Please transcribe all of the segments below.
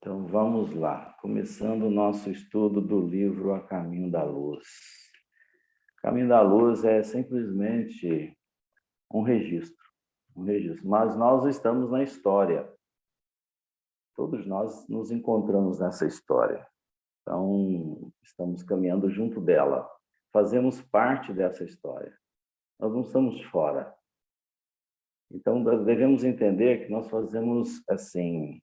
Então vamos lá, começando o nosso estudo do livro A Caminho da Luz. Caminho da Luz é simplesmente um registro, mas nós estamos na história. Todos nós nos encontramos nessa história. Então, estamos caminhando junto dela. Fazemos parte dessa história. Nós não estamos fora. Então, devemos entender que nós fazemos, assim,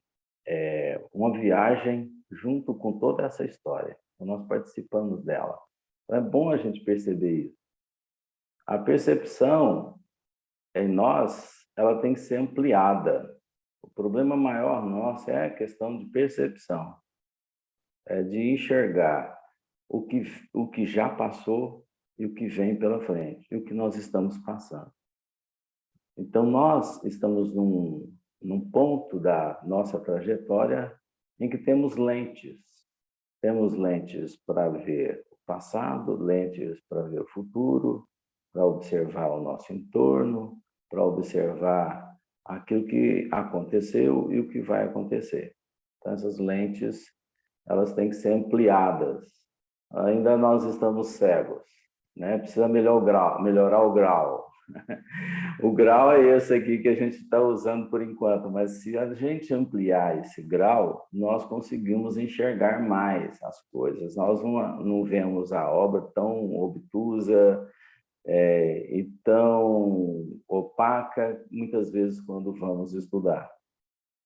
uma viagem junto com toda essa história. Então, nós participamos dela. Então, é bom a gente perceber isso. A percepção em nós, ela tem que ser ampliada. O problema maior nosso é a questão de percepção, é de enxergar o que já passou e o que vem pela frente, e o que nós estamos passando. Então, nós estamos num ponto da nossa trajetória em que temos lentes. Temos lentes para ver o passado, lentes para ver o futuro, para observar o nosso entorno, para observar aquilo que aconteceu e o que vai acontecer. Então, essas lentes, elas têm que ser ampliadas. Ainda nós estamos cegos, né? Precisa melhorar o grau. O grau é esse aqui que a gente está usando por enquanto, mas se a gente ampliar esse grau, nós conseguimos enxergar mais as coisas. Nós não vemos a obra tão obtusa e tão opaca, muitas vezes, quando vamos estudar.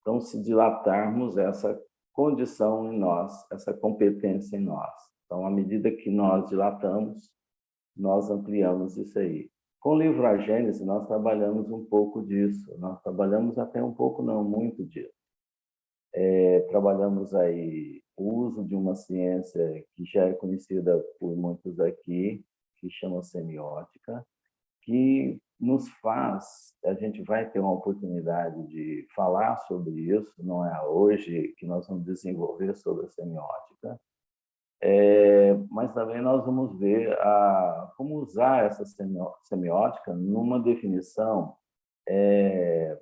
Então, se dilatarmos essa condição em nós, essa competência em nós. Então, à medida que nós dilatamos, nós ampliamos isso aí. Com o livro A Gênese, nós trabalhamos um pouco disso. Nós trabalhamos até um pouco, não muito disso. Trabalhamos aí o uso de uma ciência que já é conhecida por muitos aqui, que chama semiótica, que nos faz, a gente vai ter uma oportunidade de falar sobre isso, não é hoje que nós vamos desenvolver sobre a semiótica, mas também nós vamos ver como usar essa semiótica numa definição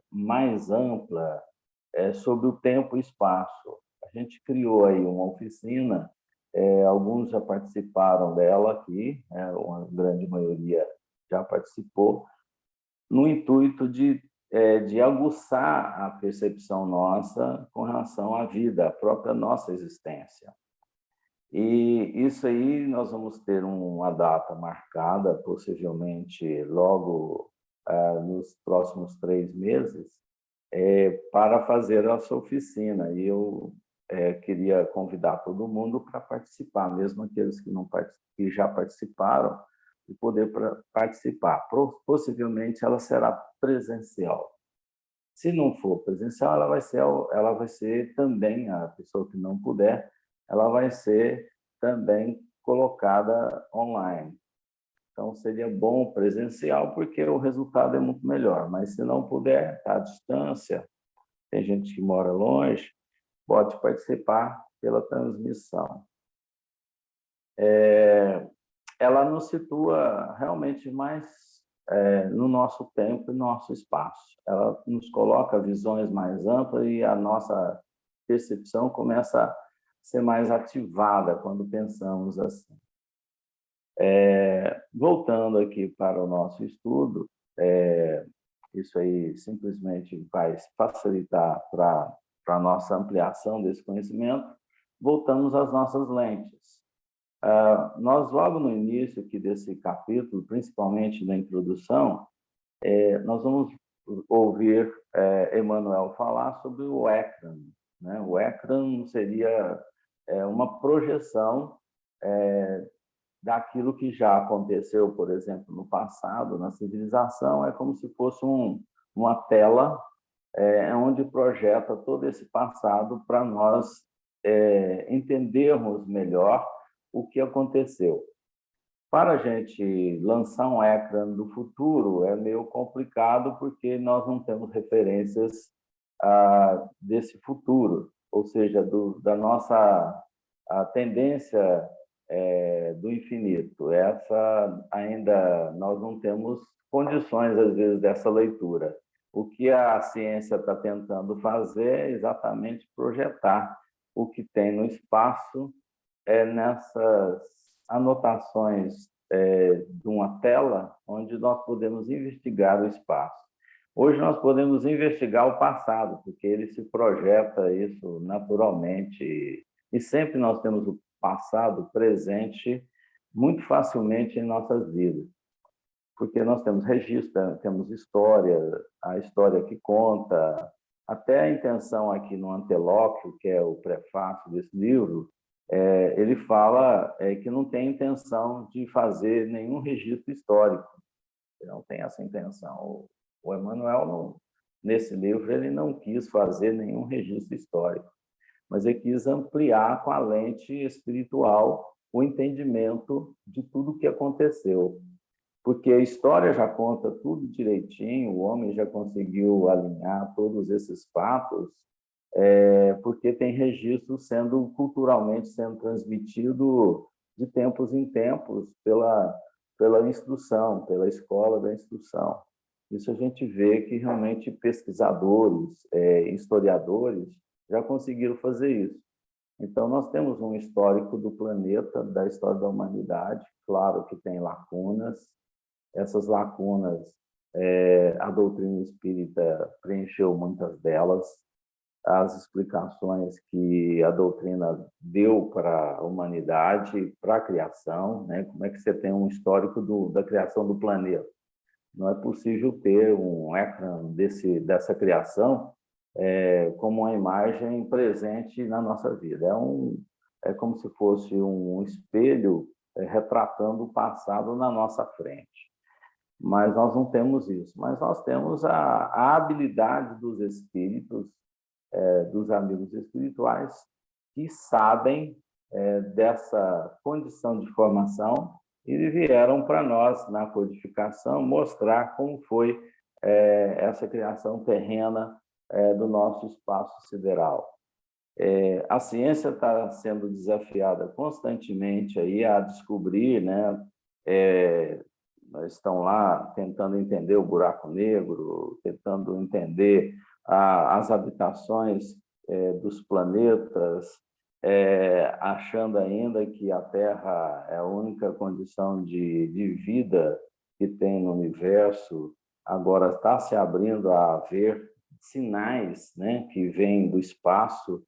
mais ampla sobre o tempo e espaço. A gente criou aí uma oficina, alguns já participaram dela aqui, uma grande maioria já participou, no intuito de aguçar a percepção nossa com relação à vida, à própria nossa existência. E isso aí nós vamos ter uma data marcada, possivelmente logo nos próximos 3 meses, para fazer essa oficina. E eu queria convidar todo mundo para participar, mesmo aqueles que já participaram, e poder participar. Possivelmente ela será presencial. Se não for presencial, ela vai ser também, a pessoa que não puder, ela vai ser também colocada online. Então, seria bom presencial, porque o resultado é muito melhor. Mas se não puder, está à distância, tem gente que mora longe, pode participar pela transmissão. Ela nos situa realmente mais no nosso tempo e no nosso espaço. Ela nos coloca visões mais amplas e a nossa percepção começa a ser mais ativada quando pensamos assim. Voltando aqui para o nosso estudo, isso aí simplesmente vai facilitar para a nossa ampliação desse conhecimento. Voltamos às nossas lentes. Nós, logo no início aqui desse capítulo, principalmente na introdução, nós vamos ouvir Emmanuel falar sobre o ecrã, né? O ecrã seria uma projeção daquilo que já aconteceu, por exemplo, no passado, na civilização, é como se fosse uma tela onde projeta todo esse passado para nós entendermos melhor o que aconteceu. Para a gente lançar um ecrã do futuro é meio complicado, porque nós não temos referências desse futuro, ou seja, da nossa tendência do infinito. Essa ainda nós não temos condições, às vezes, dessa leitura. O que a ciência está tentando fazer é exatamente projetar o que tem no espaço é nessas anotações de uma tela onde nós podemos investigar o espaço. Hoje nós podemos investigar o passado, porque ele se projeta isso naturalmente, e sempre nós temos o passado presente muito facilmente em nossas vidas, porque nós temos registro, temos história, a história que conta, até a intenção aqui no antelóquio, que é o prefácio desse livro, ele fala que não tem intenção de fazer nenhum registro histórico, ele não tem essa intenção. O Emmanuel, nesse livro, ele não quis fazer nenhum registro histórico, mas ele quis ampliar com a lente espiritual o entendimento de tudo o que aconteceu. Porque a história já conta tudo direitinho, o homem já conseguiu alinhar todos esses fatos, porque tem registro culturalmente sendo transmitido de tempos em tempos pela instrução, pela escola da instrução. Isso a gente vê que realmente pesquisadores, historiadores, já conseguiram fazer isso. Então, nós temos um histórico do planeta, da história da humanidade, claro que tem lacunas, essas lacunas, a doutrina espírita preencheu muitas delas, as explicações que a doutrina deu para a humanidade, para a criação, né? Como é que você tem um histórico da criação do planeta? Não é possível ter um ecrã dessa criação como uma imagem presente na nossa vida. É como se fosse um espelho retratando o passado na nossa frente. Mas nós não temos isso. Mas nós temos a habilidade dos espíritos, dos amigos espirituais, que sabem dessa condição de formação e vieram para nós, na codificação, mostrar como foi essa criação terrena do nosso espaço sideral. A ciência está sendo desafiada constantemente aí a descobrir, né? Estão lá tentando entender o buraco negro, tentando entender as habitações dos planetas, achando ainda que a Terra é a única condição de vida que tem no universo. Agora está se abrindo a ver sinais, né, que vêm do espaço,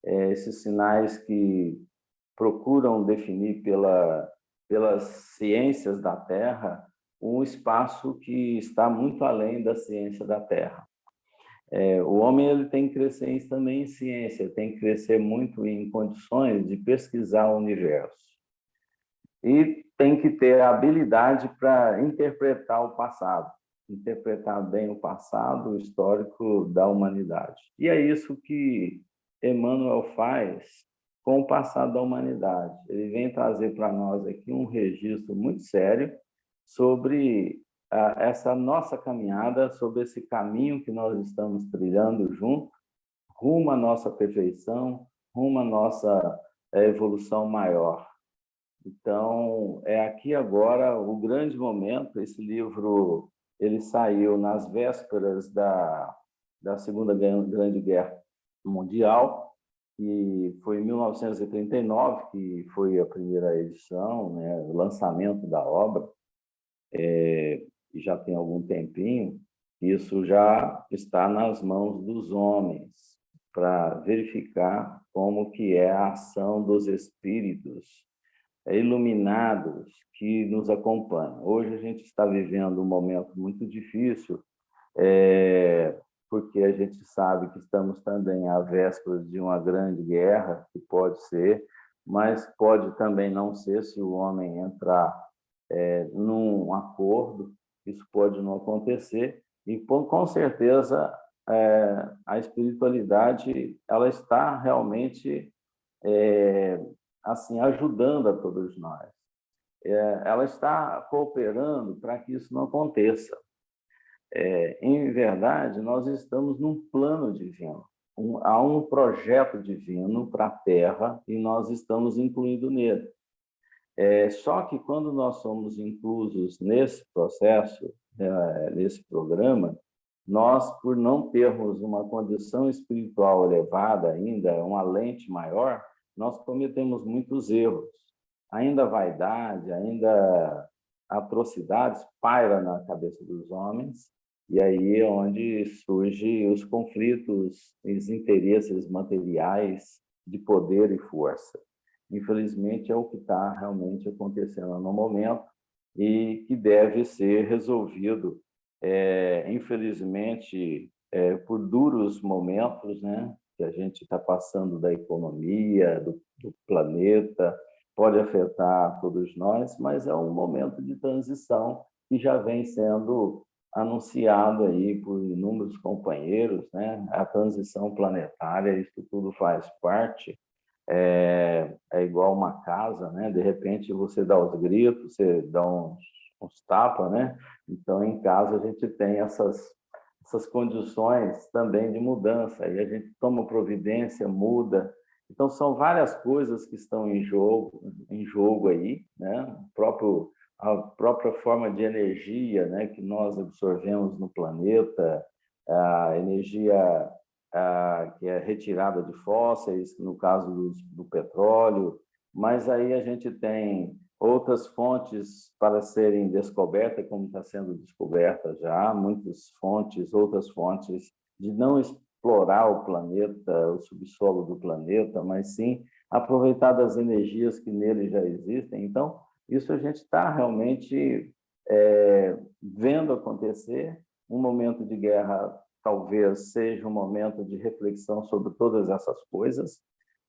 esses sinais que procuram definir pelas ciências da Terra um espaço que está muito além da ciência da Terra. O homem ele tem que crescer também em ciência, tem que crescer muito em condições de pesquisar o universo. E tem que ter a habilidade para interpretar o passado, interpretar bem o passado, o histórico da humanidade. E é isso que Emmanuel faz com o passado da humanidade. Ele vem trazer para nós aqui um registro muito sério sobre essa nossa caminhada, sobre esse caminho que nós estamos trilhando junto, rumo à nossa perfeição, rumo à nossa evolução maior. Então, é aqui agora o grande momento. Esse livro ele saiu nas vésperas da Segunda Grande Guerra Mundial, e foi em 1939 que foi a primeira edição, né, o lançamento da obra, e já tem algum tempinho. Isso já está nas mãos dos homens, para verificar como que é a ação dos espíritos iluminados que nos acompanham. Hoje a gente está vivendo um momento muito difícil, porque a gente sabe que estamos também à véspera de uma grande guerra, que pode ser, mas pode também não ser se o homem entrar num acordo, isso pode não acontecer, e com certeza a espiritualidade ela está realmente assim ajudando a todos nós. Ela está cooperando para que isso não aconteça. Em verdade, nós estamos num plano divino. Há um projeto divino para a Terra e nós estamos incluídos nele. Só que quando nós somos inclusos nesse processo, nesse programa, nós, por não termos uma condição espiritual elevada ainda, uma lente maior, nós cometemos muitos erros. Ainda vaidade, ainda atrocidades paira na cabeça dos homens, e aí é onde surgem os conflitos, os interesses materiais de poder e força. Infelizmente, é o que está realmente acontecendo no momento e que deve ser resolvido, infelizmente, por duros momentos, né, que a gente está passando da economia, do planeta, pode afetar todos nós, mas é um momento de transição que já vem sendo anunciado aí por inúmeros companheiros, né? A transição planetária, isso tudo faz parte. É igual uma casa, né? De repente você dá os gritos, você dá uns tapas, né? Então, em casa a gente tem essas condições também de mudança, e a gente toma providência, muda. Então, são várias coisas que estão em jogo aí, né? A própria forma de energia, né, que nós absorvemos no planeta, a energia que é retirada de fósseis, no caso do petróleo, mas aí a gente tem outras fontes para serem descobertas, como está sendo descoberta já, muitas fontes, outras fontes de não explorar o planeta, o subsolo do planeta, mas sim aproveitar das energias que nele já existem. Então, isso a gente está realmente vendo acontecer. Um momento de guerra talvez seja um momento de reflexão sobre todas essas coisas,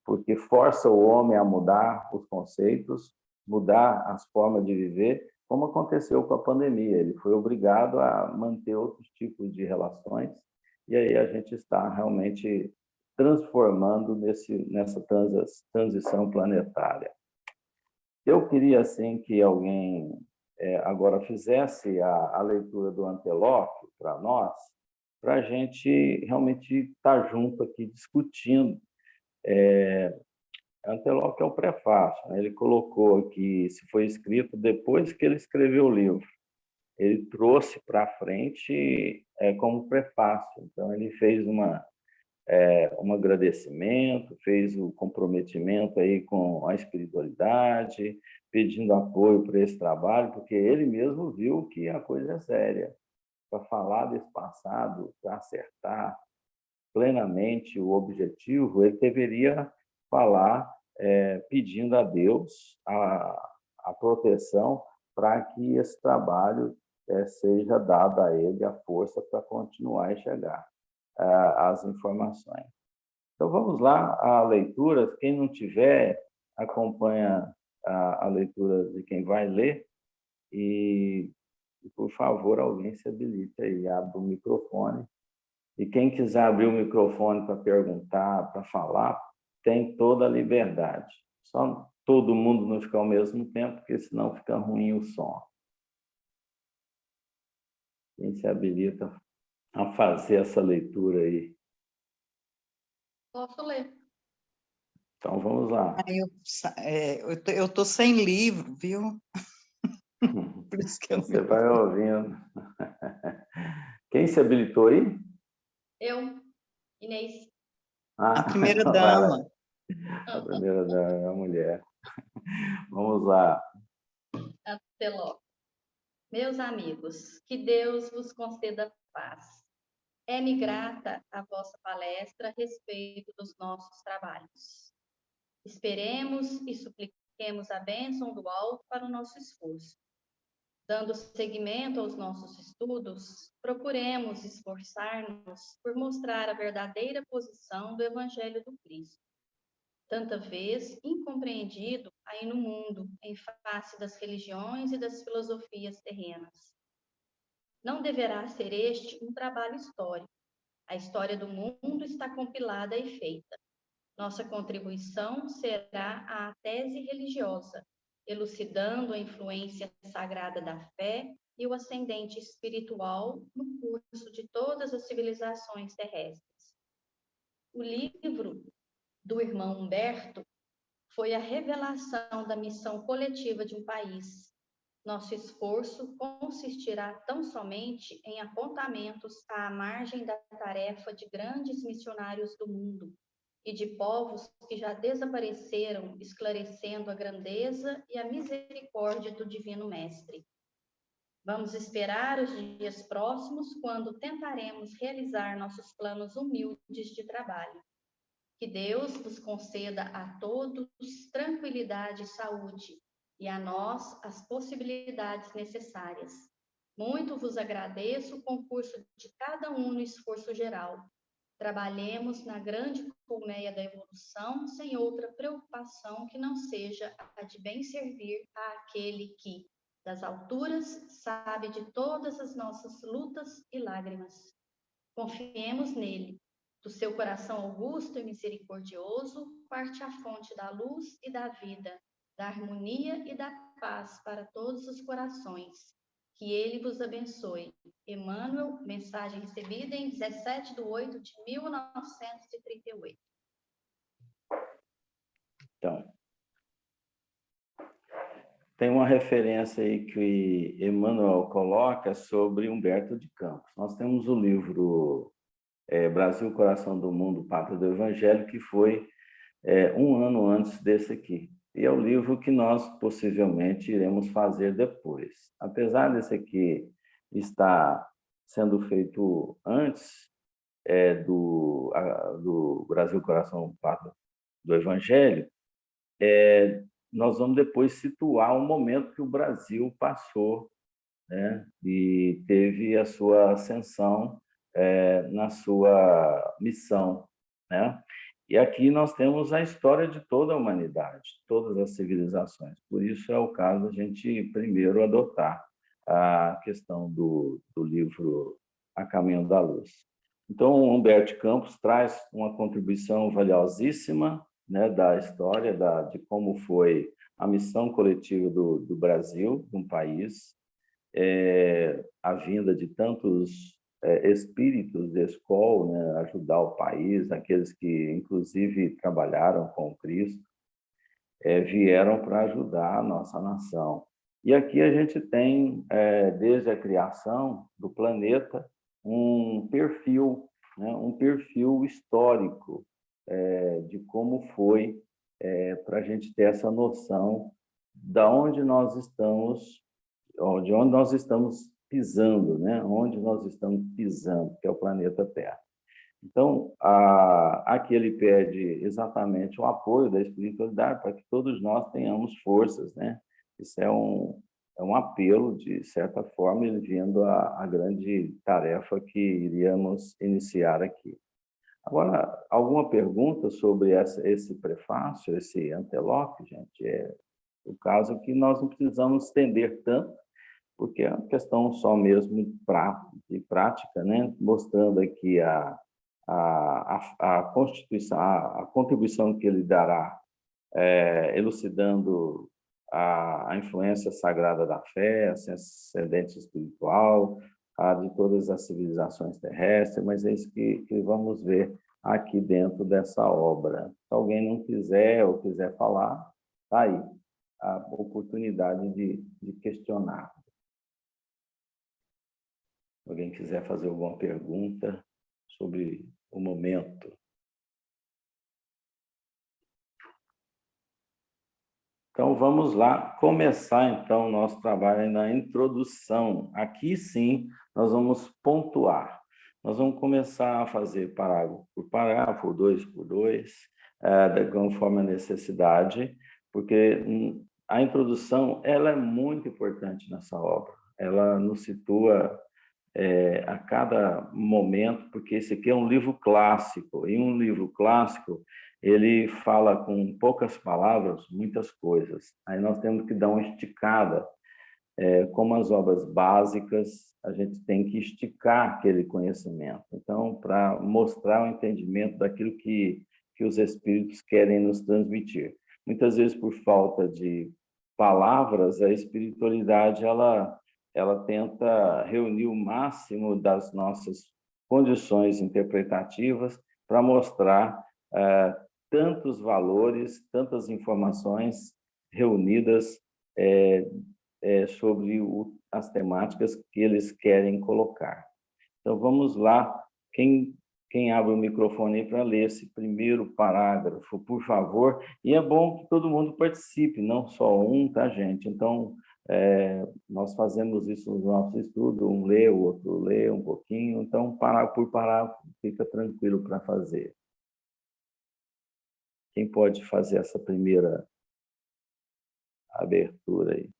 porque força o homem a mudar os conceitos, mudar as formas de viver, como aconteceu com a pandemia. Ele foi obrigado a manter outros tipos de relações, e aí a gente está realmente transformando nessa transição planetária. Eu queria, assim, que alguém agora fizesse a leitura do Antelóquio para nós, para a gente realmente estar junto aqui discutindo. Antelóquio é o prefácio, né? Ele colocou aqui, se foi escrito depois que ele escreveu o livro. Ele trouxe para frente como prefácio. Então, ele fez um agradecimento, fez o comprometimento aí com a espiritualidade, pedindo apoio para esse trabalho, porque ele mesmo viu que a coisa é séria. Para falar desse passado, para acertar plenamente o objetivo, ele deveria falar pedindo a Deus a proteção para que esse trabalho seja dado a ele a força para continuar e chegar às informações. Então, vamos lá, a leitura. Quem não tiver, acompanha a leitura de quem vai ler e, por favor, alguém se habilite aí, abre o microfone. E quem quiser abrir o microfone para perguntar, para falar, tem toda a liberdade. Só todo mundo não ficar ao mesmo tempo, porque senão fica ruim o som. Quem se habilita a fazer essa leitura aí? Posso ler. Então, vamos lá. Eu estou sem livro, viu? Por isso que eu Você vai ouvindo. Quem se habilitou aí? Eu, Inês. A primeira então dama. A primeira dama é a mulher. Vamos lá. Antelóquio. Meus amigos, que Deus vos conceda paz. É-me grata a vossa palestra a respeito dos nossos trabalhos. Esperemos e supliquemos a bênção do alto para o nosso esforço. Dando seguimento aos nossos estudos, procuremos esforçar-nos por mostrar a verdadeira posição do Evangelho do Cristo, tanta vez incompreendido aí no mundo, em face das religiões e das filosofias terrenas. Não deverá ser este um trabalho histórico. A história do mundo está compilada e feita. Nossa contribuição será a tese religiosa, elucidando a influência sagrada da fé e o ascendente espiritual no curso de todas as civilizações terrestres. O livro do irmão Humberto foi a revelação da missão coletiva de um país, Nosso esforço consistirá tão somente em apontamentos à margem da tarefa de grandes missionários do mundo e de povos que já desapareceram, esclarecendo a grandeza e a misericórdia do Divino Mestre. Vamos esperar os dias próximos, quando tentaremos realizar nossos planos humildes de trabalho. Que Deus vos conceda a todos tranquilidade e saúde, e a nós as possibilidades necessárias. Muito vos agradeço o concurso de cada um no esforço geral. Trabalhemos na grande colmeia da evolução, sem outra preocupação que não seja a de bem servir àquele que, das alturas, sabe de todas as nossas lutas e lágrimas. Confiemos nele. Do seu coração augusto e misericordioso, parte a fonte da luz e da vida, da harmonia e da paz para todos os corações. Que ele vos abençoe. Emmanuel, mensagem recebida em 17/8/1938. Então, tem uma referência aí que Emmanuel coloca sobre Humberto de Campos. Nós temos o livro Brasil, Coração do Mundo, Pátria do Evangelho, que foi um ano antes desse aqui. E é o livro que nós possivelmente iremos fazer depois. Apesar desse aqui estar sendo feito antes do Brasil, Coração, Pátria do Evangelho, nós vamos depois situar o momento que o Brasil passou, né, e teve a sua ascensão na sua missão, né? E aqui nós temos a história de toda a humanidade, todas as civilizações. Por isso é o caso a gente primeiro adotar a questão do livro A Caminho da Luz. Então, Humberto Campos traz uma contribuição valiosíssima, né, da história, de como foi a missão coletiva do Brasil, de um país, a vinda de tantos espíritos de escola, né, ajudar o país, aqueles que, inclusive, trabalharam com Cristo, vieram para ajudar a nossa nação. E aqui a gente tem, desde a criação do planeta, um perfil, né, um perfil histórico de como foi, para a gente ter essa noção de onde nós estamos pisando, né? Onde nós estamos pisando, que é o planeta Terra. Então, aqui ele pede exatamente o apoio da espiritualidade para que todos nós tenhamos forças, né? Isso é um apelo, de certa forma, ele vendo a grande tarefa que iríamos iniciar aqui. Agora, alguma pergunta sobre esse prefácio, esse antelope, gente? O caso é que nós não precisamos estender tanto, porque é uma questão só mesmo de prática, né? Mostrando aqui a Constituição, a contribuição que ele dará, elucidando a influência sagrada da fé, a ascendente espiritual, a de todas as civilizações terrestres, mas é isso que vamos ver aqui dentro dessa obra. Se alguém não quiser ou quiser falar, está aí a oportunidade de questionar. Se alguém quiser fazer alguma pergunta sobre o momento. Então, vamos lá começar, então, o nosso trabalho na introdução. Aqui, sim, nós vamos pontuar. Nós vamos começar a fazer parágrafo por parágrafo, dois por dois, conforme a necessidade, porque a introdução ela é muito importante nessa obra. Ela nos situa a cada momento, porque esse aqui é um livro clássico, e um livro clássico, ele fala com poucas palavras, muitas coisas. Aí nós temos que dar uma esticada, como as obras básicas, a gente tem que esticar aquele conhecimento. Então, para mostrar o entendimento daquilo que os espíritos querem nos transmitir. Muitas vezes, por falta de palavras, a espiritualidade, ela tenta reunir o máximo das nossas condições interpretativas para mostrar tantos valores, tantas informações reunidas sobre as temáticas que eles querem colocar. Então, vamos lá. Quem abre o microfone aí para ler esse primeiro parágrafo, por favor. E é bom que todo mundo participe, não só um, tá, gente? Então, nós fazemos isso no nosso estudo, um lê, o outro lê um pouquinho. Então, parágrafo por parágrafo, fica tranquilo para fazer. Quem pode fazer essa primeira abertura aí?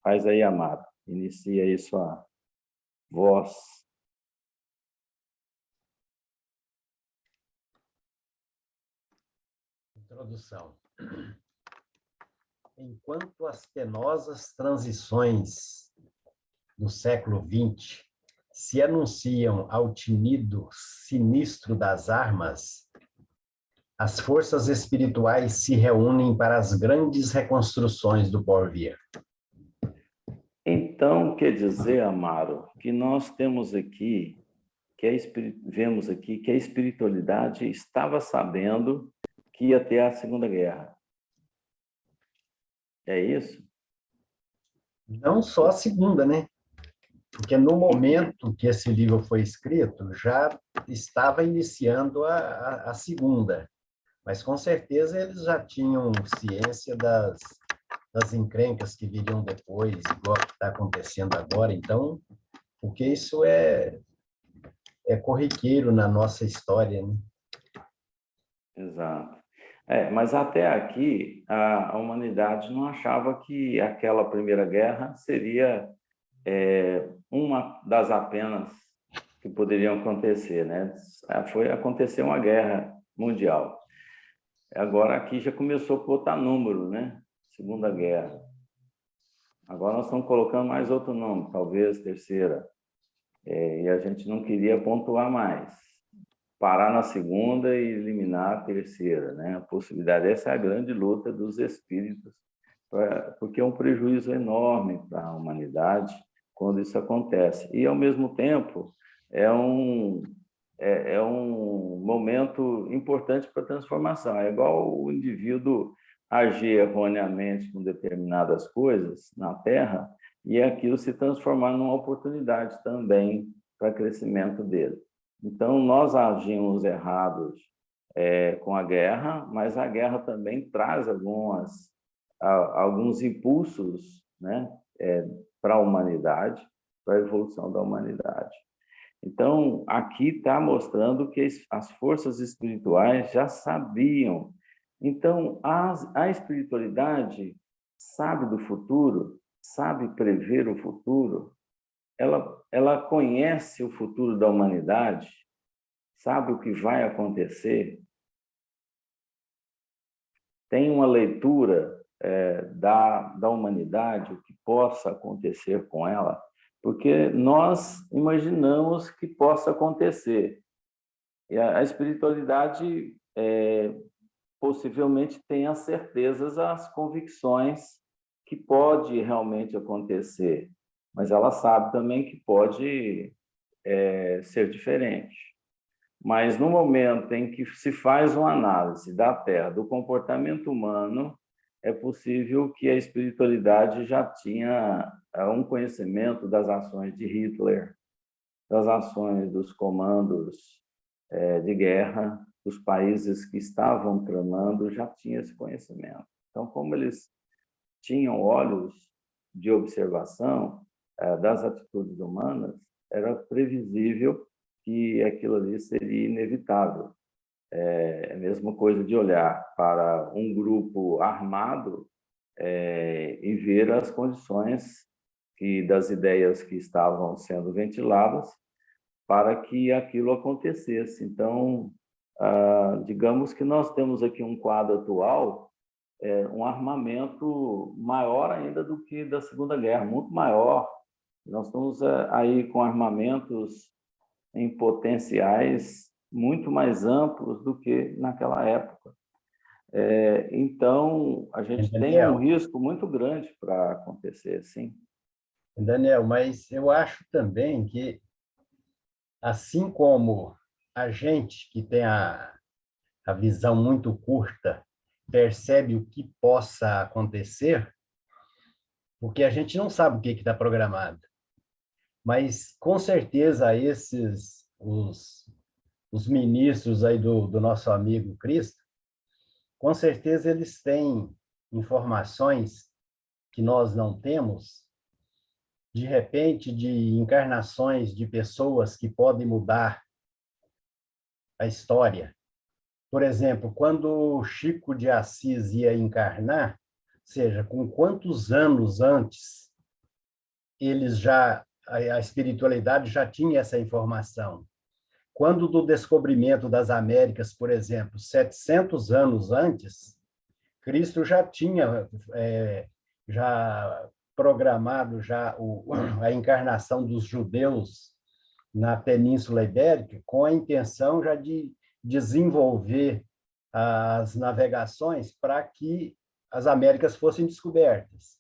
Faz aí, Amado. Inicia aí sua voz. Introdução. Enquanto as penosas transições do século XX se anunciam ao tinido sinistro das armas, as forças espirituais se reúnem para as grandes reconstruções do porvir. Então, quer dizer, Amaro, que nós temos aqui, vemos aqui que a espiritualidade estava sabendo que ia ter a Segunda Guerra. É isso? Não só a segunda, né? Porque no momento que esse livro foi escrito, já estava iniciando a segunda. Mas, com certeza, eles já tinham ciência das encrencas que viriam depois, igual que está acontecendo agora. Então, porque isso é corriqueiro na nossa história, né? Exato. Mas até aqui, a humanidade não achava que aquela Primeira Guerra seria uma das apenas que poderiam acontecer, né? Aconteceu uma guerra mundial. Agora aqui já começou a botar número, né? Segunda Guerra. Agora nós estamos colocando mais outro nome, talvez terceira. E a gente não queria pontuar mais. Parar na segunda e eliminar a terceira, né? A possibilidade, essa é a grande luta dos espíritos, porque é um prejuízo enorme para a humanidade quando isso acontece. E, ao mesmo tempo, é um momento importante para a transformação. É igual o indivíduo agir erroneamente com determinadas coisas na Terra e aquilo se transformar numa oportunidade também para crescimento dele. Então, nós agimos errados com a guerra, mas a guerra também traz alguns impulsos, né, para a humanidade, para a evolução da humanidade. Então, aqui está mostrando que as forças espirituais já sabiam. Então, a espiritualidade sabe do futuro, sabe prever o futuro, ela conhece o futuro da humanidade, sabe o que vai acontecer, tem uma leitura da humanidade, o que possa acontecer com ela, porque nós imaginamos que possa acontecer. E a espiritualidade possivelmente tem as certezas, as convicções que pode realmente acontecer, mas ela sabe também que pode ser diferente. Mas no momento em que se faz uma análise da Terra, do comportamento humano, é possível que a espiritualidade já tinha um conhecimento das ações de Hitler, das ações dos comandos de guerra, dos países que estavam tramando, já tinha esse conhecimento. Então, como eles tinham olhos de observação das atitudes humanas, era previsível que aquilo ali seria inevitável. É a mesma coisa de olhar para um grupo armado e ver as condições das ideias que estavam sendo ventiladas para que aquilo acontecesse. Então, digamos que nós temos aqui um quadro atual, um armamento maior ainda do que da Segunda Guerra, muito maior. Nós estamos aí com armamentos em potenciais muito mais amplos do que naquela época. Então, a gente tem um risco muito grande para acontecer, sim. Daniel, mas eu acho também que, assim como a gente que tem a visão muito curta percebe o que possa acontecer, porque a gente não sabe o que está programado. Mas, com certeza, os ministros aí do nosso amigo Cristo, com certeza eles têm informações que nós não temos, de repente, de encarnações de pessoas que podem mudar a história. Por exemplo, quando Chico de Assis ia encarnar, ou seja, com quantos anos antes a espiritualidade já tinha essa informação? Quando do descobrimento das Américas, por exemplo, 700 anos antes, Cristo já tinha já programado a encarnação dos judeus na Península Ibérica, com a intenção já de desenvolver as navegações para que as Américas fossem descobertas.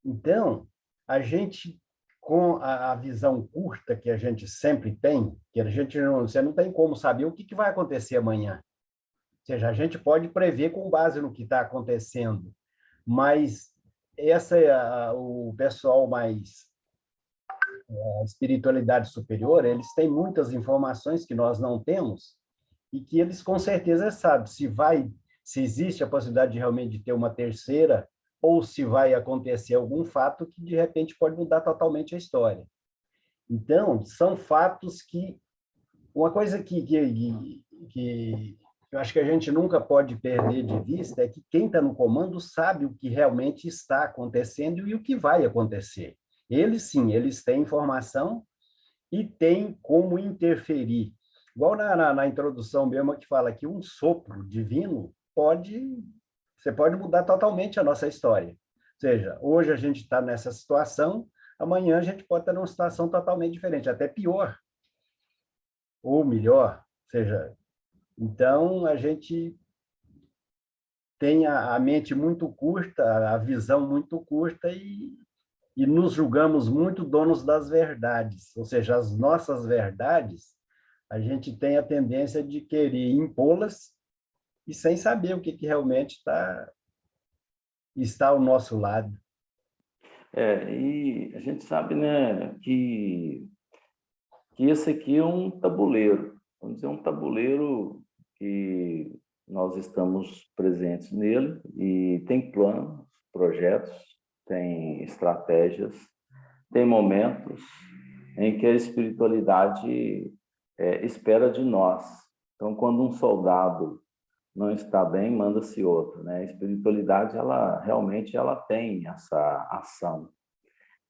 Então, a gente, com a visão curta que a gente sempre tem, que você não tem como saber o que vai acontecer amanhã. Ou seja, a gente pode prever com base no que está acontecendo, mas o pessoal mais a espiritualidade superior, eles têm muitas informações que nós não temos e que eles com certeza sabem se existe a possibilidade de realmente ter uma terceira ou se vai acontecer algum fato que de repente pode mudar totalmente a história. Então, são fatos que uma coisa que eu acho que a gente nunca pode perder de vista é que quem está no comando sabe o que realmente está acontecendo e o que vai acontecer. Eles, sim, eles têm informação e têm como interferir. Igual na introdução mesmo, que fala que um sopro divino você pode mudar totalmente a nossa história. Ou seja, hoje a gente está nessa situação, amanhã a gente pode estar numa situação totalmente diferente, até pior ou melhor. Ou seja, então a gente tem a mente muito curta, a visão muito curta e nos julgamos muito donos das verdades, ou seja, as nossas verdades, a gente tem a tendência de querer impô-las e sem saber o que realmente está ao nosso lado. E a gente sabe, né, que esse aqui é um tabuleiro, vamos dizer, um tabuleiro que nós estamos presentes nele e tem planos, projetos, tem estratégias, tem momentos em que a espiritualidade espera de nós. Então, quando um soldado não está bem, manda-se outro, né? A espiritualidade, ela realmente tem essa ação.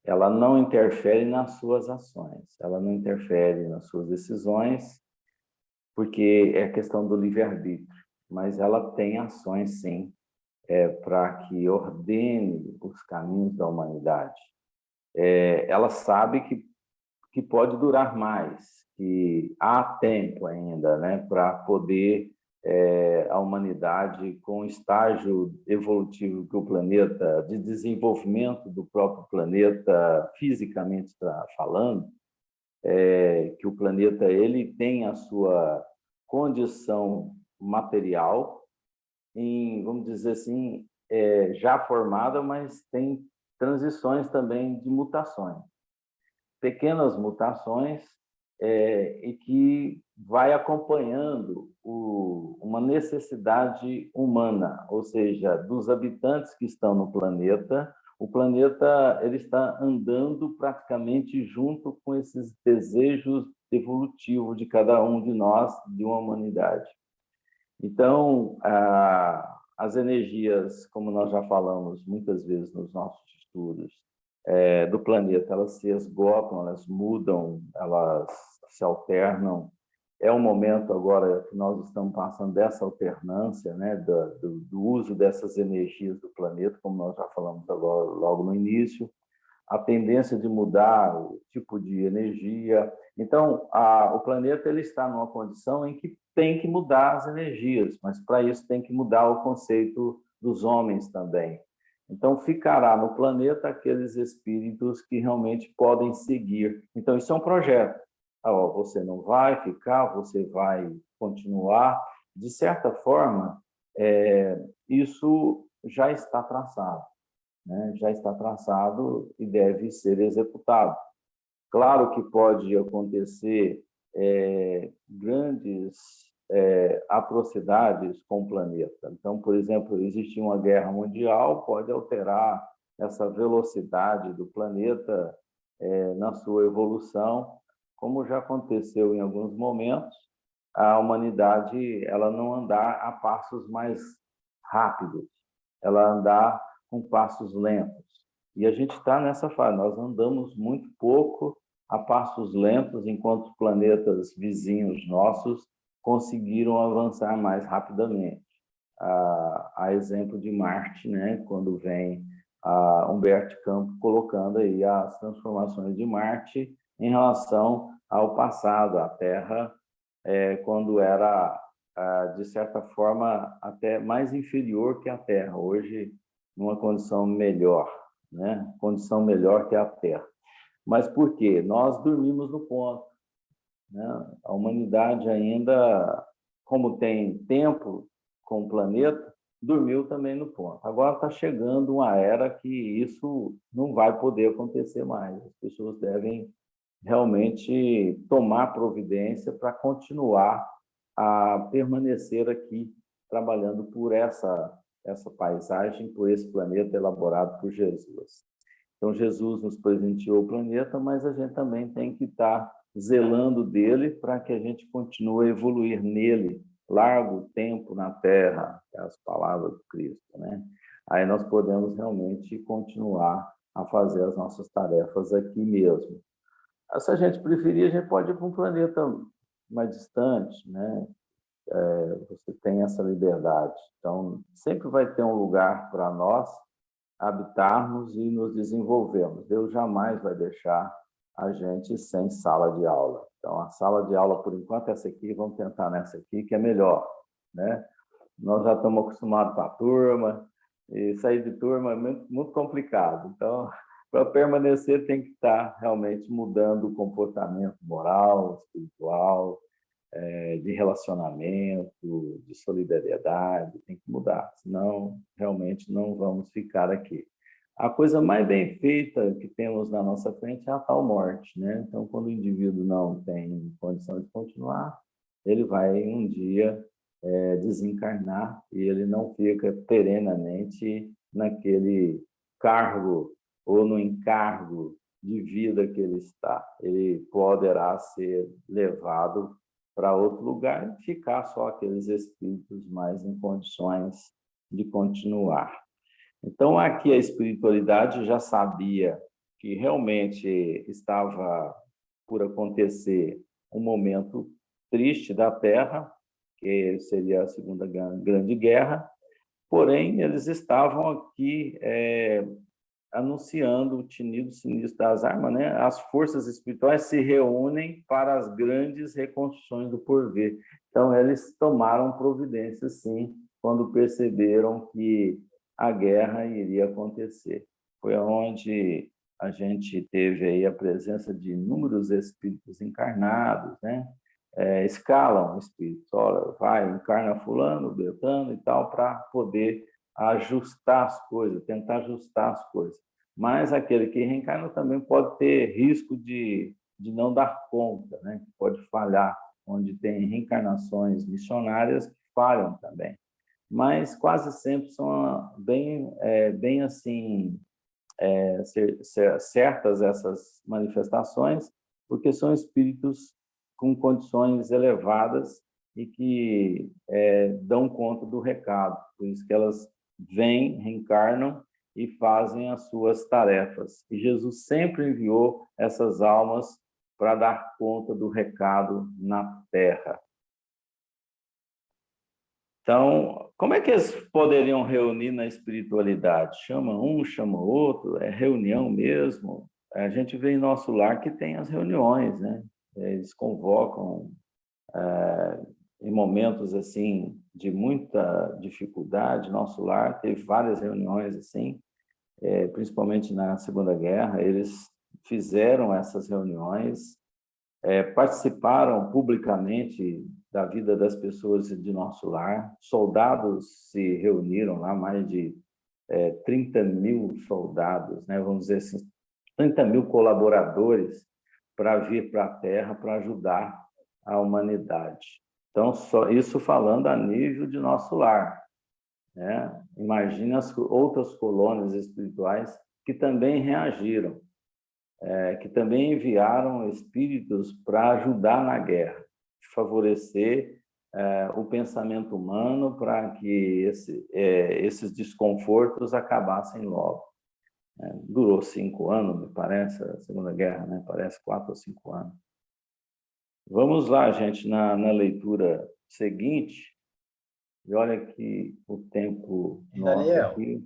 Ela não interfere nas suas ações, ela não interfere nas suas decisões, porque é questão do livre-arbítrio, mas ela tem ações, sim, para que ordene os caminhos da humanidade. Ela sabe que pode durar mais, que há tempo ainda, né, para poder a humanidade, com o estágio evolutivo que o planeta, de desenvolvimento do próprio planeta, fisicamente falando, que o planeta ele tem a sua condição material, vamos dizer assim, já formada, mas tem transições também de mutações, pequenas mutações, e que vai acompanhando uma necessidade humana, ou seja, dos habitantes que estão no planeta. O planeta ele está andando praticamente junto com esses desejos evolutivos de cada um de nós, de uma humanidade. Então, as energias, como nós já falamos muitas vezes nos nossos estudos, do planeta, elas se esgotam, elas mudam, elas se alternam. É um momento agora que nós estamos passando dessa alternância, né, do uso dessas energias do planeta, como nós já falamos agora, logo no início, a tendência de mudar o tipo de energia. Então, o planeta ele está numa condição em que tem que mudar as energias, mas para isso tem que mudar o conceito dos homens também. Então, ficará no planeta aqueles espíritos que realmente podem seguir. Então, isso é um projeto. Você não vai ficar, você vai continuar. De certa forma, isso já está traçado. né, já está traçado e deve ser executado. Claro que pode acontecer grandes atrocidades com o planeta. Então, por exemplo, existir uma guerra mundial pode alterar essa velocidade do planeta na sua evolução, como já aconteceu em alguns momentos, a humanidade ela não andar a passos mais rápidos, ela andar com passos lentos. E a gente está nessa fase, nós andamos muito pouco a passos lentos, enquanto os planetas vizinhos nossos conseguiram avançar mais rapidamente. A exemplo de Marte, né, quando vem Humberto Campos colocando aí as transformações de Marte em relação ao passado, a Terra, quando era, de certa forma, até mais inferior que a Terra, hoje numa condição melhor, né? Condição melhor que a Terra. Mas por quê? Nós dormimos no ponto, né? A humanidade ainda, como tem tempo com o planeta, dormiu também no ponto. Agora está chegando uma era que isso não vai poder acontecer mais. As pessoas devem realmente tomar providência para continuar a permanecer aqui, trabalhando por essa paisagem, por esse planeta elaborado por Jesus. Então, Jesus nos presenteou o planeta, mas a gente também tem que estar zelando dele para que a gente continue a evoluir nele, largo tempo na Terra, é as palavras do Cristo, né? Aí nós podemos realmente continuar a fazer as nossas tarefas aqui mesmo. Se a gente preferir, a gente pode ir para um planeta mais distante, né? Você tem essa liberdade. Então, sempre vai ter um lugar para nós habitarmos e nos desenvolvermos. Deus jamais vai deixar a gente sem sala de aula. Então, a sala de aula, por enquanto, é essa aqui, vamos tentar nessa aqui, que é melhor, né? Nós já estamos acostumados com a turma, e sair de turma é muito, muito complicado. Então, para permanecer, tem que estar realmente mudando o comportamento moral, espiritual, de relacionamento, de solidariedade, tem que mudar, senão realmente não vamos ficar aqui. A coisa mais bem feita que temos na nossa frente é a tal morte, né? Então, quando o indivíduo não tem condição de continuar, ele vai um dia desencarnar e ele não fica perenemente naquele cargo ou no encargo de vida que ele está. Ele poderá ser levado para outro lugar e ficar só aqueles espíritos mais em condições de continuar. Então, aqui a espiritualidade já sabia que realmente estava por acontecer um momento triste da Terra, que seria a Segunda Grande Guerra, porém, eles estavam aqui anunciando o tinido sinistro das armas, né? As forças espirituais se reúnem para as grandes reconstruções do porvir. Então, eles tomaram providências, sim, quando perceberam que a guerra iria acontecer. Foi onde a gente teve aí a presença de inúmeros espíritos encarnados, né? Escalam espíritos, olha, vai, encarna fulano, beltrano e tal, para poder ajustar as coisas, tentar ajustar as coisas. Mas aquele que reencarna também pode ter risco de não dar conta, né? Pode falhar, onde tem reencarnações missionárias que falham também. Mas quase sempre são bem assim, certas essas manifestações, porque são espíritos com condições elevadas e que dão conta do recado. Por isso que elas vêm, reencarnam e fazem as suas tarefas. E Jesus sempre enviou essas almas para dar conta do recado na Terra. Então, como é que eles poderiam reunir na espiritualidade? Chama um, chama outro, é reunião mesmo. A gente vê em nosso lar que tem as reuniões, né? Eles convocam em momentos assim de muita dificuldade. Nosso lar teve várias reuniões assim, principalmente na Segunda Guerra. Eles fizeram essas reuniões, participaram publicamente da vida das pessoas de nosso lar. Soldados se reuniram lá, mais de 30 mil soldados, né, vamos dizer assim, 30 mil colaboradores para vir para a Terra para ajudar a humanidade. Então, só isso falando a nível de nosso lar, né? Imagina as outras colônias espirituais que também reagiram, que também enviaram espíritos para ajudar na guerra, favorecer o pensamento humano para que esses desconfortos acabassem logo. Durou 5 anos, me parece, a Segunda Guerra, né? Parece 4 ou 5 anos. Vamos lá, gente, na leitura seguinte, e olha que o tempo nosso Daniel, aqui...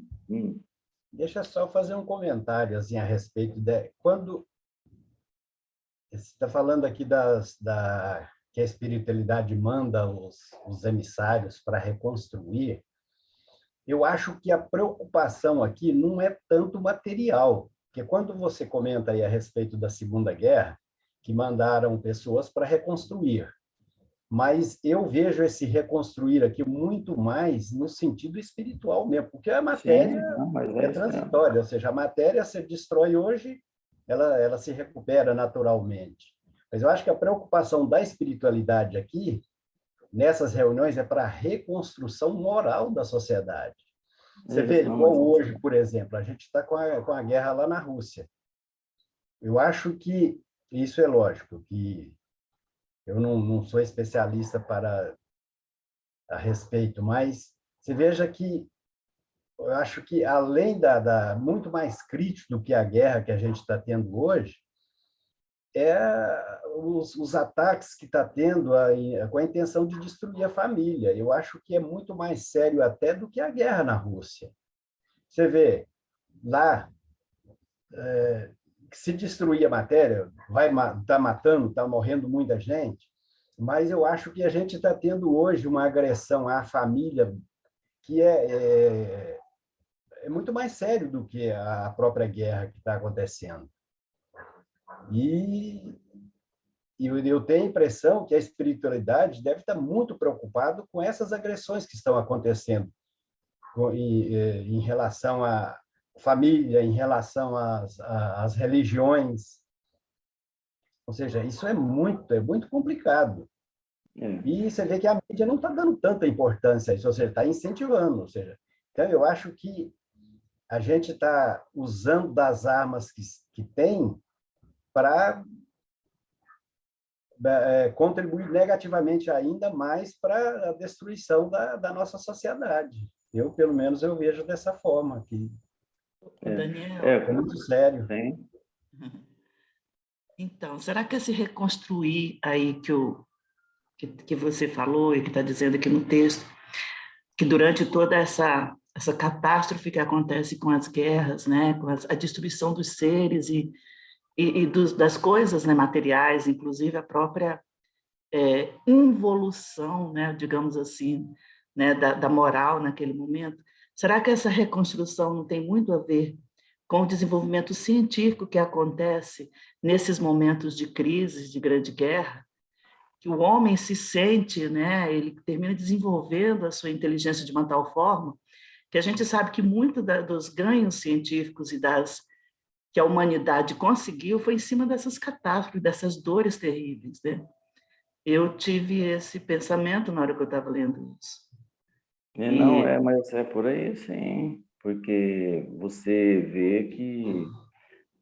deixa eu só fazer um comentário assim, a respeito de... Quando você está falando aqui que a espiritualidade manda os emissários para reconstruir, eu acho que a preocupação aqui não é tanto material, porque quando você comenta aí a respeito da Segunda Guerra, que mandaram pessoas para reconstruir, mas eu vejo esse reconstruir aqui muito mais no sentido espiritual mesmo, porque a matéria Sim, não, mas é é isso mesmo. transitória, ou seja, a matéria se destrói hoje, ela se recupera naturalmente. Mas eu acho que a preocupação da espiritualidade aqui, nessas reuniões, é para a reconstrução moral da sociedade. Você vê, Não, mas igual é isso hoje, mesmo. por exemplo, a gente está com a guerra lá na Rússia. Eu acho que isso é lógico, que eu não sou especialista a respeito, mas você veja que eu acho que, além muito mais crítico do que a guerra que a gente está tendo hoje, os ataques que está tendo com a intenção de destruir a família. Eu acho que é muito mais sério até do que a guerra na Rússia. Você vê, lá, que se destruir a matéria, vai estar matando, está morrendo muita gente, mas eu acho que a gente está tendo hoje uma agressão à família que é muito mais sério do que a própria guerra que está acontecendo. E eu tenho a impressão que a espiritualidade deve estar muito preocupada com essas agressões que estão acontecendo em relação à família, em relação às religiões. Ou seja, isso é muito complicado. E você vê que a mídia não está dando tanta importância a isso, ou seja, está incentivando. Ou seja, então, eu acho que a gente está usando das armas que tem para contribuir negativamente ainda mais para a destruição da nossa sociedade. Eu, pelo menos, eu vejo dessa forma, que Daniel, é muito sério. Sim. então, será que esse reconstruir aí que você falou e que está dizendo aqui no texto, que durante toda essa catástrofe que acontece com as guerras, né, com a destruição dos seres das coisas, né, materiais, inclusive a própria involução, né, digamos assim, né, da moral naquele momento, será que essa reconstrução não tem muito a ver com o desenvolvimento científico que acontece nesses momentos de crise, de grande guerra, que o homem se sente, né, ele termina desenvolvendo a sua inteligência de uma tal forma que a gente sabe que muito dos ganhos científicos que a humanidade conseguiu foi em cima dessas catástrofes, dessas dores terríveis, né? Eu tive esse pensamento na hora que eu estava lendo isso. Não, mas é por aí, sim, porque você vê que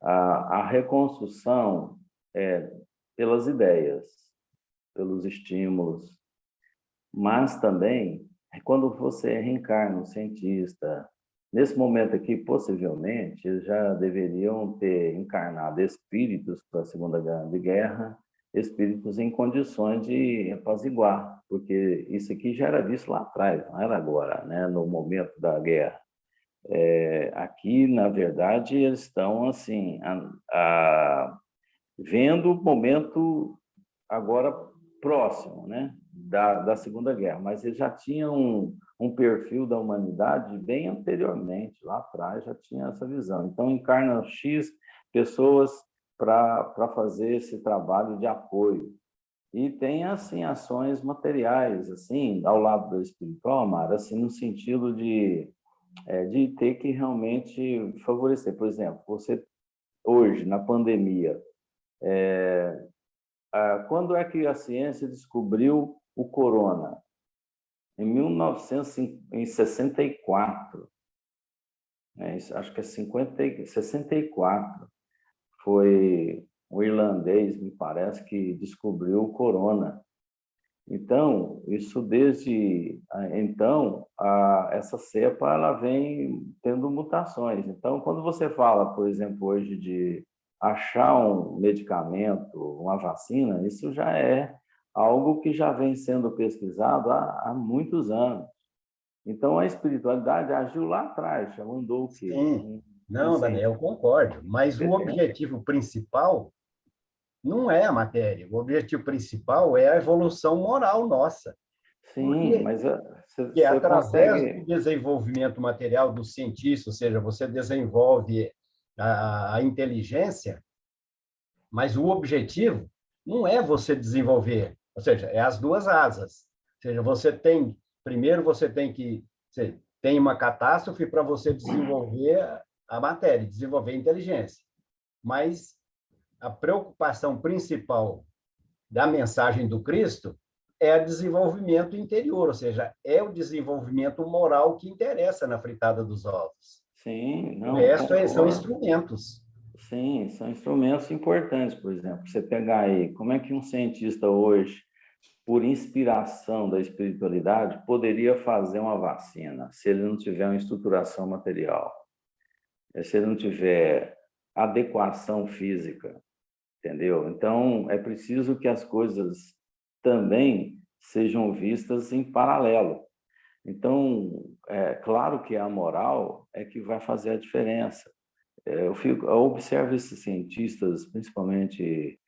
a reconstrução é pelas ideias, pelos estímulos, mas também quando você reencarna um cientista. Nesse momento aqui, possivelmente, eles já deveriam ter encarnado espíritos para a Segunda Grande Guerra, espíritos em condições de apaziguar, porque isso aqui já era visto lá atrás, não era agora, né, no momento da guerra. Aqui, na verdade, eles estão assim, vendo o momento agora próximo, né, da Segunda Guerra, mas eles já tinham um perfil da humanidade bem anteriormente, lá atrás já tinha essa visão. Então, encarnam X pessoas para fazer esse trabalho de apoio. E tem, assim, ações materiais, assim, ao lado do espiritual, Amara, assim, no sentido de de ter que realmente favorecer. Por exemplo, você hoje, na pandemia, quando é que a ciência descobriu o corona? Em 1964, né? Acho que é 64, foi um irlandês, me parece, que descobriu o corona. Então, isso desde então, essa cepa ela vem tendo mutações. Então, quando você fala, por exemplo, hoje de achar um medicamento, uma vacina, isso já é algo que já vem sendo pesquisado há muitos anos. Então, a espiritualidade agiu lá atrás, já mandou o quê? Sim. Um Não, Daniel, eu cientista concordo. Mas o competente. objetivo principal não é a matéria. O objetivo principal é a evolução moral nossa. Sim, Porque mas que é você através do consegue... desenvolvimento material do cientista, ou seja, você desenvolve a inteligência, mas o objetivo não é você desenvolver, ou seja, é as duas asas. Ou seja, primeiro você tem que, você tem uma catástrofe para você desenvolver a matéria, desenvolver a inteligência. Mas a preocupação principal da mensagem do Cristo é o desenvolvimento interior, ou seja, é o desenvolvimento moral que interessa na fritada dos ovos. Sim, O não, resto são concordo. instrumentos. Sim, são instrumentos importantes, por exemplo. Você pegar aí, como é que um cientista hoje, por inspiração da espiritualidade, poderia fazer uma vacina se ele não tiver uma estruturação material, se ele não tiver adequação física, entendeu? Então, é preciso que as coisas também sejam vistas em paralelo. Então, é claro que a moral é que vai fazer a diferença. Eu observo esses cientistas, principalmente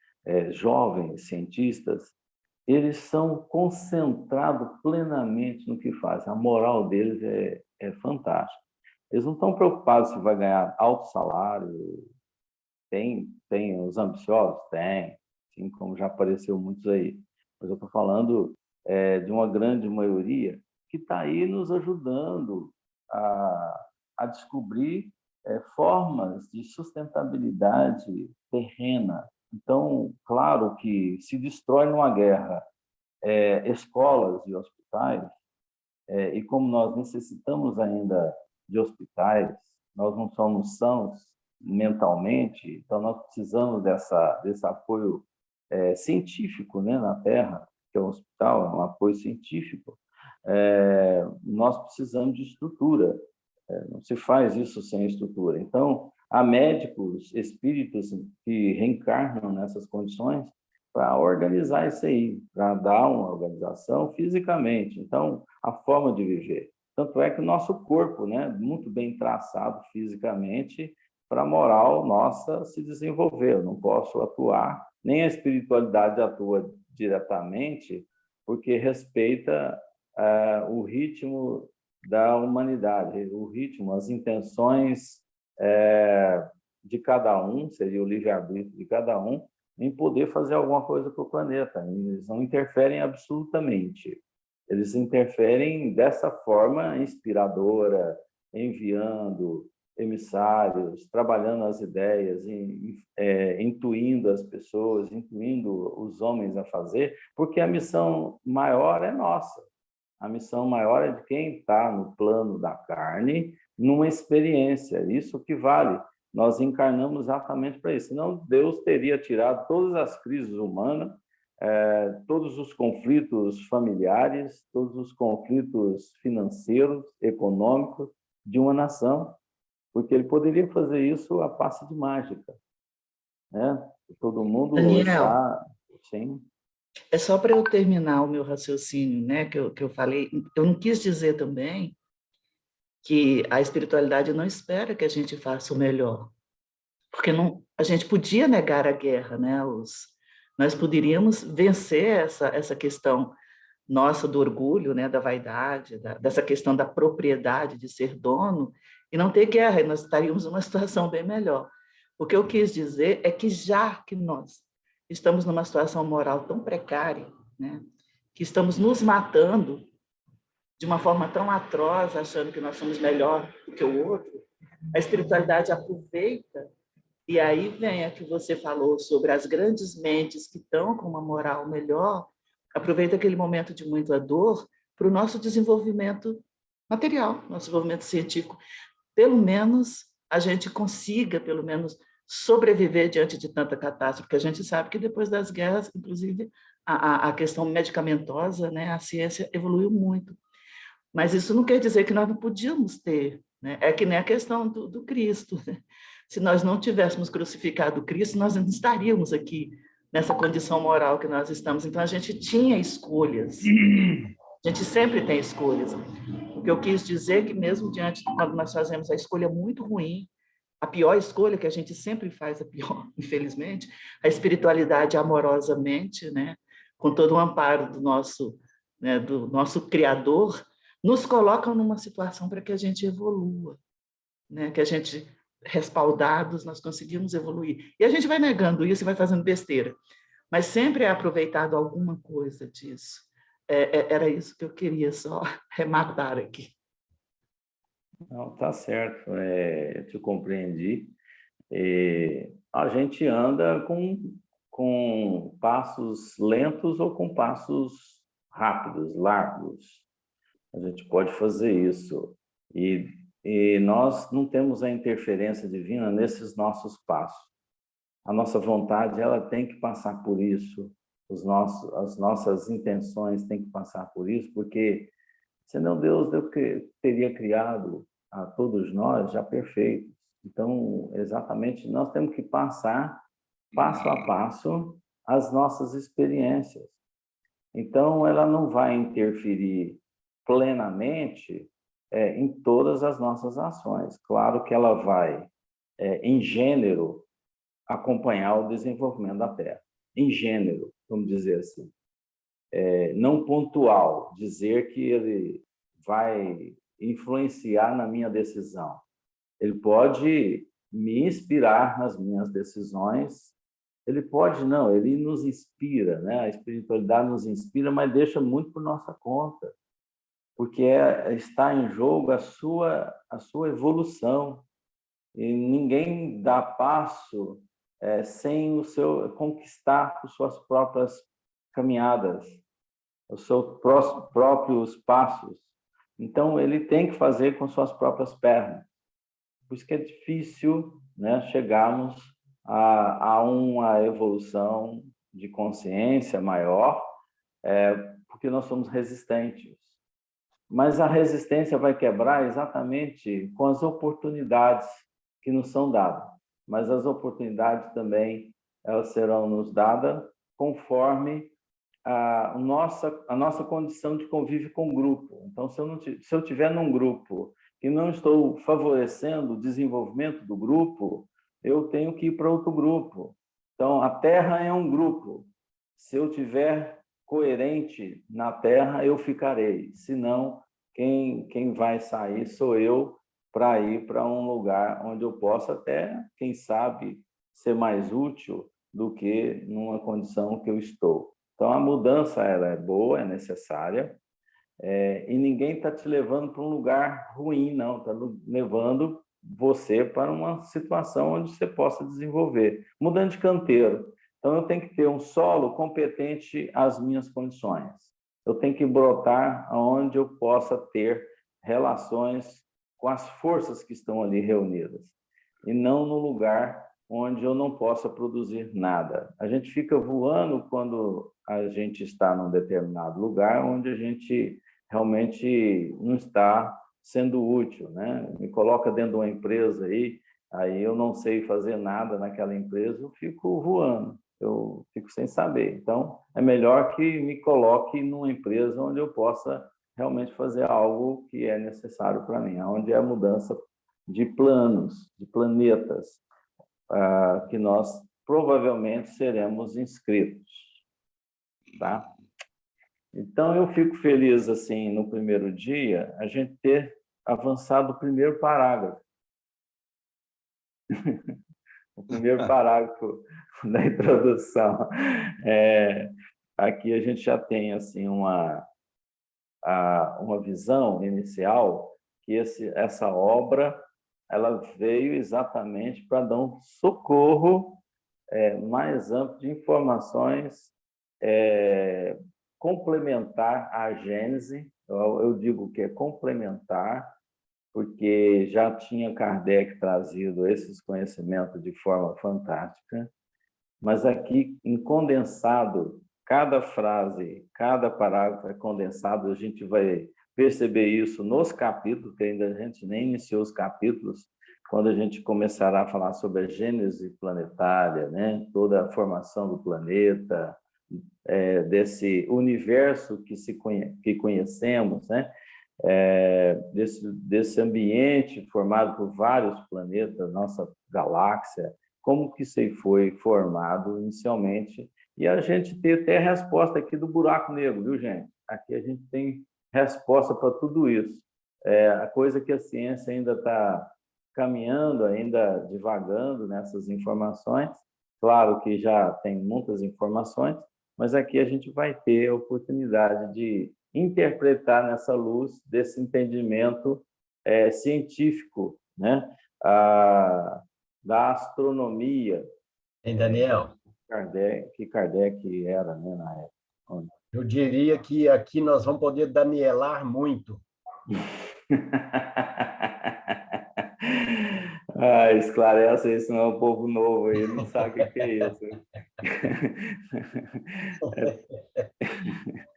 jovens cientistas, eles são concentrados plenamente no que fazem. A moral deles é fantástica. Eles não estão preocupados se vai ganhar alto salário. Tem os ambiciosos? Tem, assim como já apareceu muitos aí. Mas eu estou falando de uma grande maioria que está aí nos ajudando a descobrir formas de sustentabilidade terrena. Então, claro que se destrói numa guerra escolas e hospitais, e como nós necessitamos ainda de hospitais, nós não somos sãos mentalmente, então nós precisamos desse apoio científico, né, na Terra, que é o hospital, é um apoio científico. Nós precisamos de estrutura, não se faz isso sem estrutura. Então, há médicos, espíritos que reencarnam nessas condições para organizar isso aí, para dar uma organização fisicamente. Então, a forma de viver. Tanto é que o nosso corpo, né, muito bem traçado fisicamente, para a moral nossa se desenvolver. Eu não posso atuar, nem a espiritualidade atua diretamente, porque respeita o ritmo da humanidade, o ritmo, as intenções de cada um, seria o livre-arbítrio de cada um, em poder fazer alguma coisa para o planeta. Eles não interferem absolutamente. Eles interferem dessa forma inspiradora, enviando emissários, trabalhando as ideias, intuindo as pessoas, intuindo os homens a fazer, porque a missão maior é nossa. A missão maior é de quem está no plano da carne, numa experiência. Isso que vale. Nós encarnamos exatamente para isso. Senão, Deus teria tirado todas as crises humanas, todos os conflitos familiares, todos os conflitos financeiros, econômicos de uma nação, porque ele poderia fazer isso a passe de mágica, né? Todo mundo Daniel, está... Sim. é só para eu terminar o meu raciocínio, né, que eu falei. Eu não quis dizer também que a espiritualidade não espera que a gente faça o melhor, porque não, a gente podia negar a guerra, né? Nós poderíamos vencer essa questão nossa do orgulho, né, da vaidade, dessa questão da propriedade, de ser dono, e não ter guerra, e nós estaríamos numa situação bem melhor. O que eu quis dizer é que já que nós estamos numa situação moral tão precária, né, que estamos nos matando de uma forma tão atroz, achando que nós somos melhor do que o outro, a espiritualidade aproveita, e aí vem a que você falou sobre as grandes mentes que estão com uma moral melhor, aproveita aquele momento de muita dor para o nosso desenvolvimento material, nosso desenvolvimento científico. Pelo menos a gente consiga, pelo menos, sobreviver diante de tanta catástrofe, porque a gente sabe que depois das guerras, inclusive, a questão medicamentosa, né, a ciência evoluiu muito. Mas isso não quer dizer que nós não podíamos ter, né? É que nem a questão do Cristo, né? Se nós não tivéssemos crucificado Cristo, nós não estaríamos aqui nessa condição moral que nós estamos. Então, a gente tinha escolhas. A gente sempre tem escolhas. O que eu quis dizer é que mesmo diante de quando nós fazemos a escolha muito ruim, a pior escolha que a gente sempre faz, a pior, infelizmente, a espiritualidade amorosamente, né, com todo o amparo do nosso Criador, nos colocam numa situação para que a gente evolua, né, que a gente, respaldados, nós conseguimos evoluir. E a gente vai negando isso e vai fazendo besteira, mas sempre é aproveitado alguma coisa disso. Era isso que eu queria só rematar aqui. Não, tá certo, eu te compreendi. A gente anda com passos lentos ou com passos rápidos, largos. A gente pode fazer isso. E nós não temos a interferência divina nesses nossos passos. A nossa vontade, ela tem que passar por isso. As nossas intenções têm que passar por isso, porque senão Deus teria criado a todos nós já perfeitos. Então, exatamente, nós temos que passar passo a passo as nossas experiências. Então, ela não vai interferir plenamente em todas as nossas ações. Claro que ela vai, em gênero, acompanhar o desenvolvimento da Terra. Em gênero, vamos dizer assim. Não pontual, dizer que ele vai influenciar na minha decisão. Ele pode me inspirar nas minhas decisões, ele pode não, ele nos inspira, né? A espiritualidade nos inspira, mas deixa muito por nossa conta, porque está em jogo a sua evolução, e ninguém dá passo sem conquistar as suas próprias caminhadas, os seus próprios passos. Então, ele tem que fazer com suas próprias pernas. Por isso que é difícil, né, chegarmos a uma evolução de consciência maior, porque nós somos resistentes. Mas a resistência vai quebrar exatamente com as oportunidades que nos são dadas. Mas as oportunidades também, elas serão nos dadas conforme a nossa condição de convívio com o grupo. Então, se eu estiver num grupo e não estou favorecendo o desenvolvimento do grupo, eu tenho que ir para outro grupo. Então, a Terra é um grupo. Se eu estiver coerente na Terra, eu ficarei. Senão, quem vai sair sou eu para ir para um lugar onde eu possa até, quem sabe, ser mais útil do que numa condição que eu estou. Então, a mudança ela é boa, é necessária, e ninguém está te levando para um lugar ruim, não. Está levando você para uma situação onde você possa desenvolver. Mudando de canteiro. Então, eu tenho que ter um solo competente às minhas condições. Eu tenho que brotar onde eu possa ter relações com as forças que estão ali reunidas, e não no lugar onde eu não possa produzir nada. A gente fica voando quando a gente está num determinado lugar onde a gente realmente não está sendo útil, né? Me coloca dentro de uma empresa aí eu não sei fazer nada naquela empresa, eu fico voando, eu fico sem saber. Então, é melhor que me coloque numa empresa onde eu possa realmente fazer algo que é necessário para mim, onde é a mudança de planos, de planetas, que nós provavelmente seremos inscritos, tá? Então, eu fico feliz, assim, no primeiro dia, a gente ter avançado o primeiro parágrafo. O primeiro parágrafo da introdução. Aqui a gente já tem, assim, uma visão inicial que essa obra ela veio exatamente para dar um socorro mais amplo de informações complementar à Gênese. Eu digo que é complementar, porque já tinha Kardec trazido esses conhecimentos de forma fantástica, mas aqui, em condensado, cada frase, cada parágrafo é condensado, a gente vai perceber isso nos capítulos, que ainda a gente nem iniciou os capítulos, quando a gente começará a falar sobre a gênese planetária, né? Toda a formação do planeta, desse universo que conhecemos, né? Desse ambiente formado por vários planetas, nossa galáxia, como que isso aí foi formado inicialmente, e a gente tem até a resposta aqui do buraco negro, viu, gente? Aqui a gente tem resposta para tudo isso. A coisa que a ciência ainda está caminhando, ainda divagando nessas informações, claro que já tem muitas informações, mas aqui a gente vai ter a oportunidade de interpretar nessa luz desse entendimento científico, né? Da astronomia. Hein, Daniel? Que Kardec era, né, na época. Eu diria que aqui nós vamos poder danielar muito. Esclarece isso, não é um povo novo aí, não sabe o que é isso.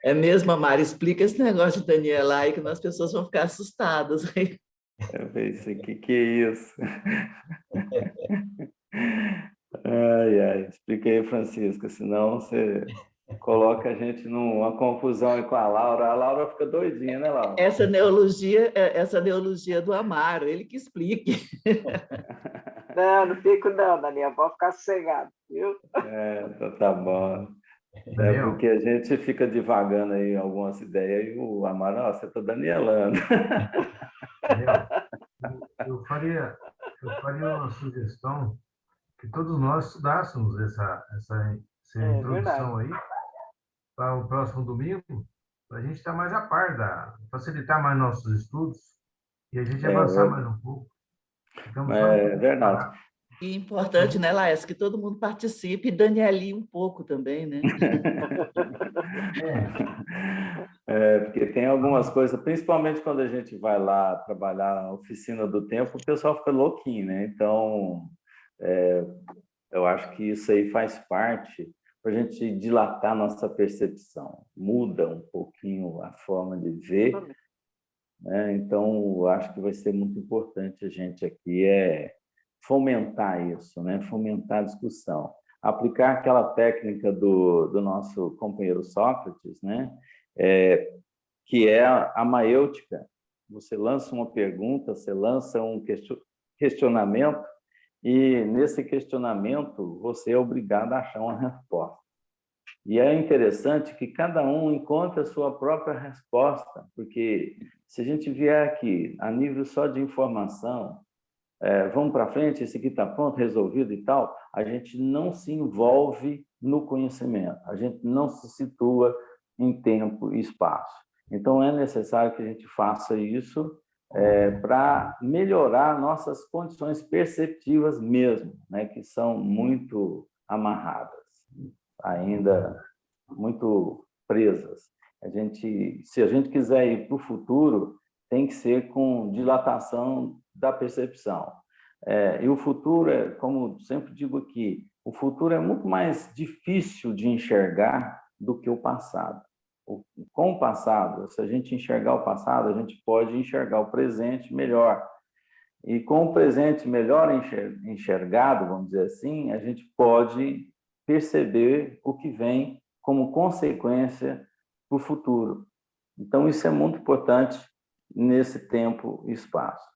É mesmo, Mari? Explica esse negócio de Daniela aí, que as pessoas vão ficar assustadas. Eu pensei, que é isso? Explica aí, Francisco, senão você coloca a gente numa confusão aí com a Laura fica doidinha, né, Laura? Essa neologia do Amaro, ele que explique. Não fico não, Daniel, pode ficar sossegado, viu? Então tá bom. Porque a gente fica divagando aí algumas ideias e o Amaro, você está danielando. Eu faria uma sugestão que todos nós estudássemos essa introdução aí para o próximo domingo, para a gente estar mais a par, facilitar mais nossos estudos e a gente avançar mais um pouco. É verdade. E importante, né, Laércio, que todo mundo participe e danielie um pouco também, né? Porque tem algumas coisas, principalmente quando a gente vai lá trabalhar na oficina do tempo, o pessoal fica louquinho, né? Então, eu acho que isso aí faz parte para a gente dilatar nossa percepção, muda um pouquinho a forma de ver, né? Então, eu acho que vai ser muito importante a gente aqui fomentar isso, né? Fomentar a discussão. Aplicar aquela técnica do nosso companheiro Sócrates, né? Que é a maêutica. Você lança uma pergunta, você lança um questionamento, e nesse questionamento você é obrigado a achar uma resposta. E é interessante que cada um encontre a sua própria resposta, porque se a gente vier aqui a nível só de informação, vamos para frente, esse aqui está pronto, resolvido e tal, a gente não se envolve no conhecimento, a gente não se situa em tempo e espaço. Então, é necessário que a gente faça isso para melhorar nossas condições perceptivas mesmo, né, que são muito amarradas, ainda muito presas. Se a gente quiser ir para o futuro, tem que ser com dilatação da percepção. E o futuro como sempre digo aqui, o futuro é muito mais difícil de enxergar do que o passado. Com o passado, se a gente enxergar o passado, a gente pode enxergar o presente melhor. E com o presente melhor enxergado, vamos dizer assim, a gente pode perceber o que vem como consequência para o futuro. Então, isso é muito importante nesse tempo e espaço.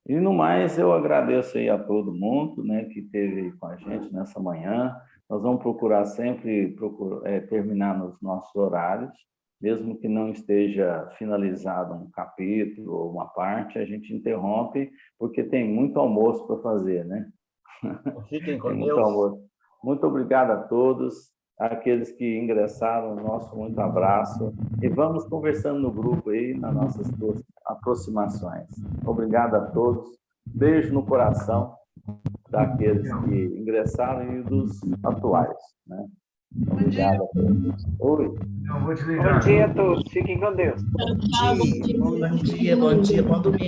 E, no mais, eu agradeço aí a todo mundo, né, que esteve com a gente nessa manhã. Nós vamos procurar sempre terminar nos nossos horários, mesmo que não esteja finalizado um capítulo ou uma parte, a gente interrompe, porque tem muito almoço para fazer, né? Fiquem com Tem Deus. muito almoço. Muito obrigado a todos. Aqueles que ingressaram, nosso muito abraço. E vamos conversando no grupo aí, nas nossas aproximações. Obrigado a todos. Beijo no coração daqueles que ingressaram e dos atuais, né? Obrigado a todos. Oi. Não, vou te ligar. Bom dia a todos. Fiquem com Deus. Bom dia, bom domingo.